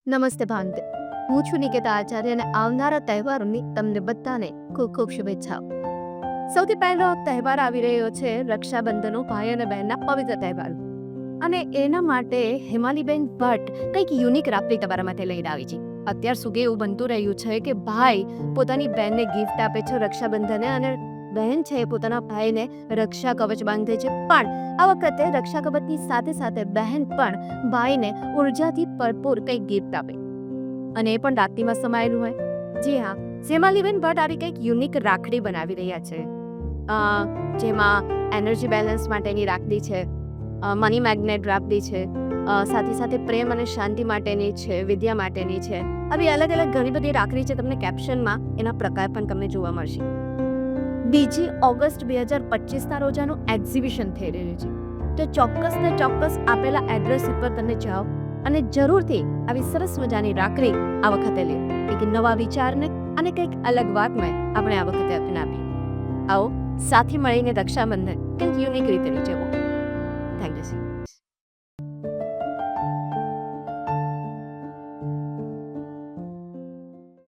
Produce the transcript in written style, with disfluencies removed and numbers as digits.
નમસ્તે ભાંતે, હું છું નિકેતા આચાર્ય અને આવનારા તહેવારોની તમને બધાને ખૂબ ખૂબ શુભેચ્છાઓ. સૌથી પહેલો તહેવાર આવી રહ્યો છે રક્ષાબંધનનો, ભાઈ અને બહેનના પવિત્ર તહેવાર. અને એના માટે હેમાલીબેન ભટ્ટ કંઈક યુનિક રાખડી તમારા માટે લઈને આવી છે. અત્યાર સુધી એવું બનતું રહ્યું છે કે ભાઈ પોતાની બહેનને ગિફ્ટ આપે છે રક્ષાબંધને, અને બહેન છે એ પોતાના ભાઈને રક્ષા કવચ બાંધે છે. પણ આ વખતે રક્ષા કવચની સાથે સાથે બહેન પણ ભાઈને ઉર્જાથી ભરપૂર કંઈક ગિફ્ટ આપે, અને એ પણ રાખડીમાં સમાયેલું હોય. જી હા, હેમાલીબેન ભટ્ટ આવી કંઈક યુનિક રાખડી બનાવી રહ્યા છે, જેમાં એનર્જી બેલેન્સ માટેની રાખડી છે, મની મેગ્નેટ રાખડી છે, સાથે સાથે પ્રેમ અને શાંતિ માટેની છે, વિદ્યા માટેની છે. આવી અલગ અલગ ઘણી બધી રાખડી છે. તમને કેપ્શનમાં એના પ્રકાર પણ તમને જોવા મળશે. 2 ઓગસ્ટ 2025ના રોજ આનું એક્ઝિબિશન થઈ રહ્યું છે. તો ચોક્કસ ને ચોક્કસ આપેલા એડ્રેસ ઉપર તમે જાઓ અને જરૂરથી આવી સરસ મજાની રાખડી આ વખતે લે. એક નવા વિચારને અને કંઈક અલગ વાતમાં આપણે આ વખતે અપનાવીએ. આવો સાથે મળીને રક્ષાબંધન કંઈક યુનિક રીતે ઉજવો. Thank you.